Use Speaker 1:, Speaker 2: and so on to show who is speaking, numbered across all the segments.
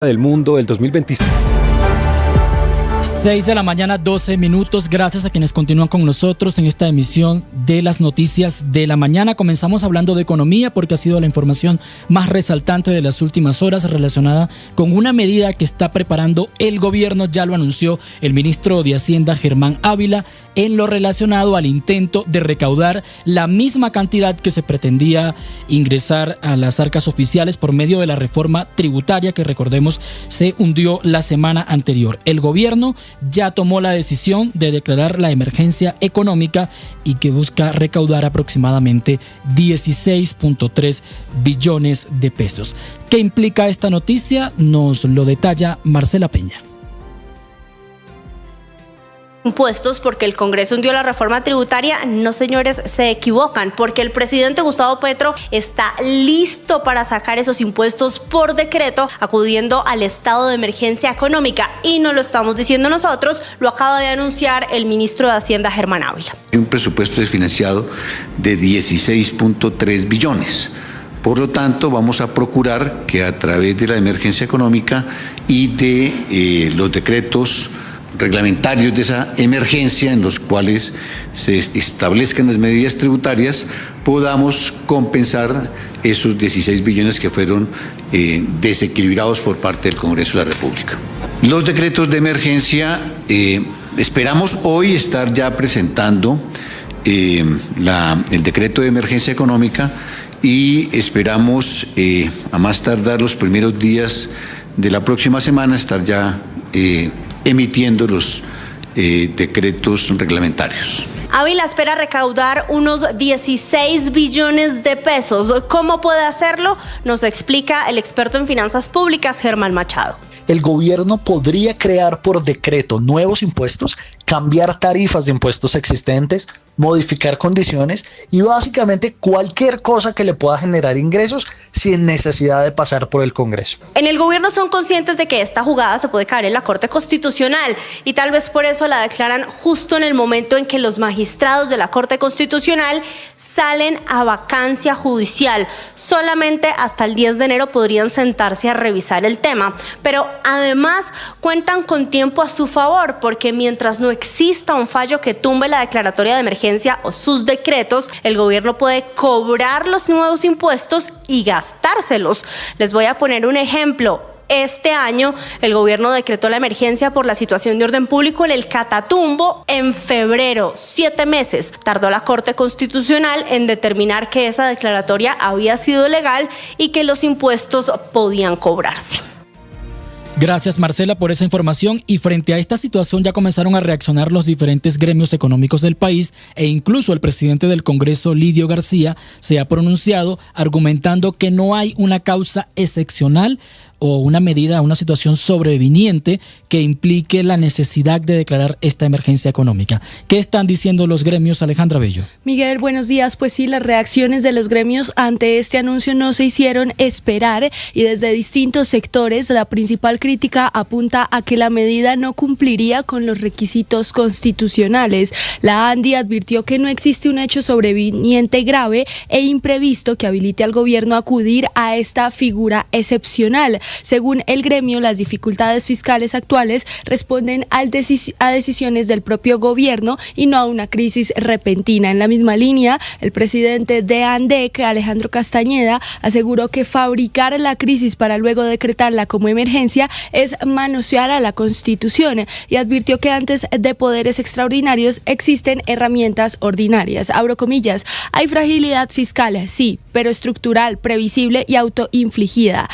Speaker 1: del mundo del 2026.
Speaker 2: 6 de la mañana, 12 minutos. Gracias a quienes continúan con nosotros en esta emisión de las noticias de la mañana. Comenzamos hablando de economía porque ha sido la información más resaltante de las últimas horas relacionada con una medida que está preparando el gobierno. Ya lo anunció el ministro de Hacienda, Germán Ávila, en lo relacionado al intento de recaudar la misma cantidad que se pretendía ingresar a las arcas oficiales por medio de la reforma tributaria que, recordemos, se hundió la semana anterior. El gobierno ya tomó la decisión de declarar la emergencia económica y que busca recaudar aproximadamente 16.3 billones de pesos. ¿Qué implica esta noticia? Nos lo detalla Marcela Peña.
Speaker 3: Impuestos porque el Congreso hundió la reforma tributaria. No, señores, se equivocan, porque el presidente Gustavo Petro está listo para sacar esos impuestos por decreto, acudiendo al estado de emergencia económica. Y no lo estamos diciendo nosotros, lo acaba de anunciar el ministro de Hacienda, Germán Ávila.
Speaker 4: Un presupuesto desfinanciado de 16.3 billones. Por lo tanto, vamos a procurar que a través de la emergencia económica y de los decretos reglamentarios de esa emergencia, en los cuales se establezcan las medidas tributarias, podamos compensar esos 16 billones que fueron desequilibrados por parte del Congreso de la República. Los decretos de emergencia, esperamos hoy estar ya presentando el decreto de emergencia económica y esperamos a más tardar los primeros días de la próxima semana estar ya emitiendo los decretos reglamentarios.
Speaker 3: Ávila espera recaudar unos 16 billones de pesos. ¿Cómo puede hacerlo? Nos explica el experto en finanzas públicas, Germán Machado.
Speaker 5: El gobierno podría crear por decreto nuevos impuestos, cambiar tarifas de impuestos existentes, modificar condiciones y básicamente cualquier cosa que le pueda generar ingresos sin necesidad de pasar por el Congreso.
Speaker 3: En el gobierno son conscientes de que esta jugada se puede caer en la Corte Constitucional y tal vez por eso la declaran justo en el momento en que los magistrados de la Corte Constitucional salen a vacancia judicial. Solamente hasta el 10 de enero podrían sentarse a revisar el tema, pero además cuentan con tiempo a su favor, porque mientras no exista un fallo que tumbe la declaratoria de emergencia o sus decretos, el gobierno puede cobrar los nuevos impuestos y gastárselos. Les voy a poner un ejemplo. Este año el gobierno decretó la emergencia por la situación de orden público en el Catatumbo en febrero. 7 meses tardó la Corte Constitucional en determinar que esa declaratoria había sido legal y que los impuestos podían cobrarse.
Speaker 2: Gracias, Marcela, por esa información. Y frente a esta situación ya comenzaron a reaccionar los diferentes gremios económicos del país e incluso el presidente del Congreso, Lidio García, se ha pronunciado argumentando que no hay una causa excepcional o una medida, una situación sobreviniente que implique la necesidad de declarar esta emergencia económica. ¿Qué están diciendo los gremios, Alejandra Bello?
Speaker 6: Miguel, buenos días. Pues sí, las reacciones de los gremios ante este anuncio no se hicieron esperar y desde distintos sectores la principal crítica apunta a que la medida no cumpliría con los requisitos constitucionales. La ANDI advirtió que no existe un hecho sobreviniente grave e imprevisto que habilite al gobierno a acudir a esta figura excepcional. Según el gremio, las dificultades fiscales actuales responden a decisiones del propio gobierno y no a una crisis repentina. En la misma línea, el presidente de ANDEC, Alejandro Castañeda, aseguró que fabricar la crisis para luego decretarla como emergencia es manosear a la Constitución y advirtió que antes de poderes extraordinarios existen herramientas ordinarias. Abro comillas, hay fragilidad fiscal, sí, pero estructural, previsible y autoinfligida.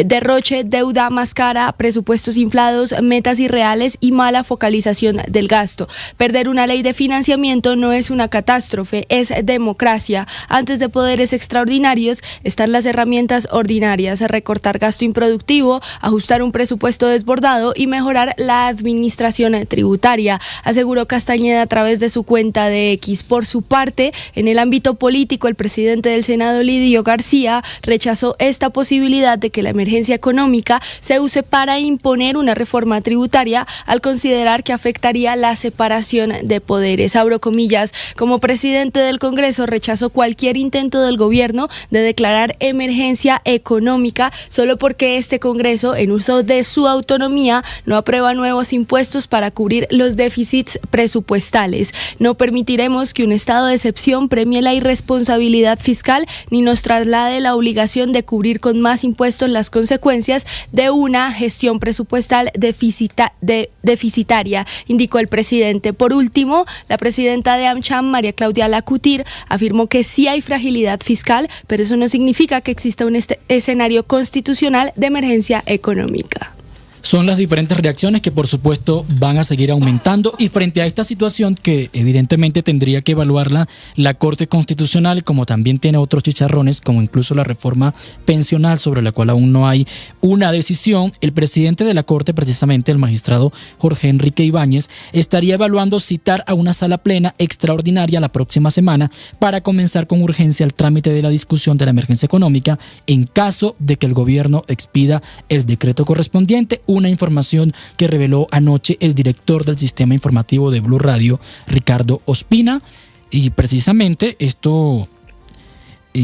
Speaker 6: Derroche, deuda más cara, presupuestos inflados, metas irreales y mala focalización del gasto. Perder una ley de financiamiento no es una catástrofe, es democracia. Antes de poderes extraordinarios están las herramientas ordinarias, recortar gasto improductivo, ajustar un presupuesto desbordado y mejorar la administración tributaria, aseguró Castañeda a través de su cuenta de X. Por su parte, en el ámbito político, el presidente del Senado, Lidio García, rechazó esta posibilidad de que la emergencia económica económica se use para imponer una reforma tributaria al considerar que afectaría la separación de poderes. Abro comillas, como presidente del Congreso rechazó cualquier intento del gobierno de declarar emergencia económica solo porque este Congreso, en uso de su autonomía, no aprueba nuevos impuestos para cubrir los déficits presupuestales. No permitiremos que un estado de excepción premie la irresponsabilidad fiscal ni nos traslade la obligación de cubrir con más impuestos las consecuencias de una gestión presupuestal deficitaria, indicó el presidente. Por último, la presidenta de AmCham, María Claudia Lacutir, afirmó que sí hay fragilidad fiscal, pero eso no significa que exista un escenario constitucional de emergencia económica.
Speaker 2: Son las diferentes reacciones que por supuesto van a seguir aumentando, y frente a esta situación que evidentemente tendría que evaluarla la Corte Constitucional, como también tiene otros chicharrones como incluso la reforma pensional sobre la cual aún no hay una decisión, el presidente de la Corte, precisamente el magistrado Jorge Enrique Ibáñez, estaría evaluando citar a una sala plena extraordinaria la próxima semana para comenzar con urgencia el trámite de la discusión de la emergencia económica en caso de que el gobierno expida el decreto correspondiente. Una información que reveló anoche el director del sistema informativo de Blue Radio, Ricardo Ospina, y precisamente esto,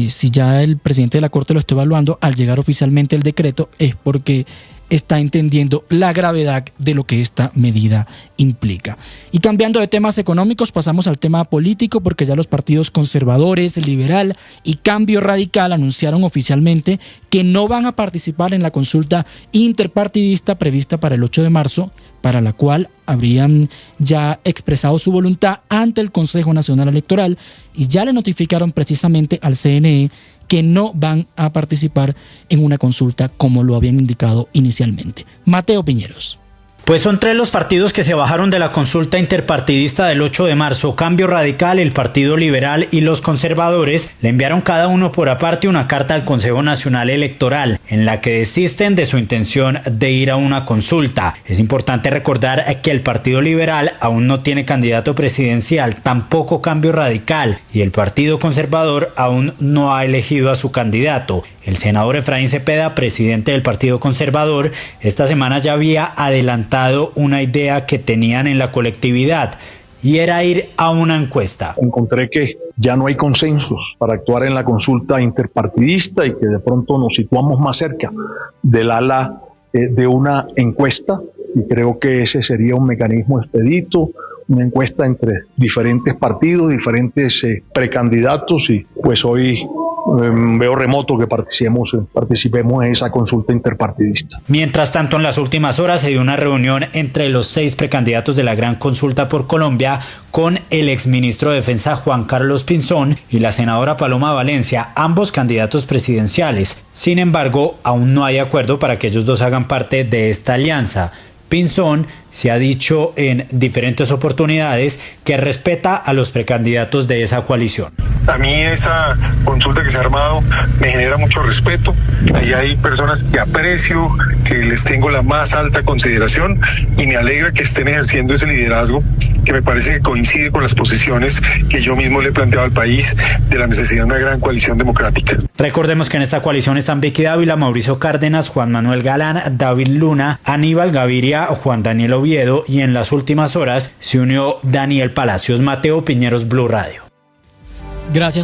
Speaker 2: si ya el presidente de la Corte lo está evaluando, al llegar oficialmente el decreto es porque está entendiendo la gravedad de lo que esta medida implica. Y cambiando de temas económicos, pasamos al tema político, porque ya los partidos conservadores, liberal y Cambio Radical anunciaron oficialmente que no van a participar en la consulta interpartidista prevista para el 8 de marzo, para la cual habrían ya expresado su voluntad ante el Consejo Nacional Electoral, y ya le notificaron precisamente al CNE que no van a participar en una consulta como lo habían indicado inicialmente. Mateo Piñeros.
Speaker 1: Pues son tres los partidos que se bajaron de la consulta interpartidista del 8 de marzo. Cambio Radical, el Partido Liberal y los conservadores le enviaron cada uno por aparte una carta al Consejo Nacional Electoral en la que desisten de su intención de ir a una consulta. Es importante recordar que el Partido Liberal aún no tiene candidato presidencial, tampoco Cambio Radical, y el Partido Conservador aún no ha elegido a su candidato. El senador Efraín Cepeda, presidente del Partido Conservador, esta semana ya había adelantado una idea que tenían en la colectividad, y era ir a una encuesta.
Speaker 7: Encontré que ya no hay consensos para actuar en la consulta interpartidista y que de pronto nos situamos más cerca del ala de una encuesta, y creo que ese sería un mecanismo expedito, una encuesta entre diferentes partidos, diferentes precandidatos, y pues hoy veo remoto que participemos en esa consulta interpartidista.
Speaker 1: Mientras tanto, en las últimas horas se dio una reunión entre los 6 precandidatos de la Gran Consulta por Colombia con el exministro de Defensa Juan Carlos Pinzón y la senadora Paloma Valencia, ambos candidatos presidenciales. Sin embargo, aún no hay acuerdo para que ellos dos hagan parte de esta alianza. Pinzón se ha dicho en diferentes oportunidades que respeta a los precandidatos de esa coalición.
Speaker 8: A mí esa consulta que se ha armado me genera mucho respeto. Ahí hay personas que aprecio, que les tengo la más alta consideración, y me alegra que estén ejerciendo ese liderazgo que me parece que coincide con las posiciones que yo mismo le he planteado al país de la necesidad de una gran coalición democrática.
Speaker 1: Recordemos que en esta coalición están Vicky Dávila, Mauricio Cárdenas, Juan Manuel Galán, David Luna, Aníbal Gaviria, Juan Daniel Oviedo, y en las últimas horas se unió Daniel Palacios. Mateo Piñeros, Blue Radio.
Speaker 2: Gracias.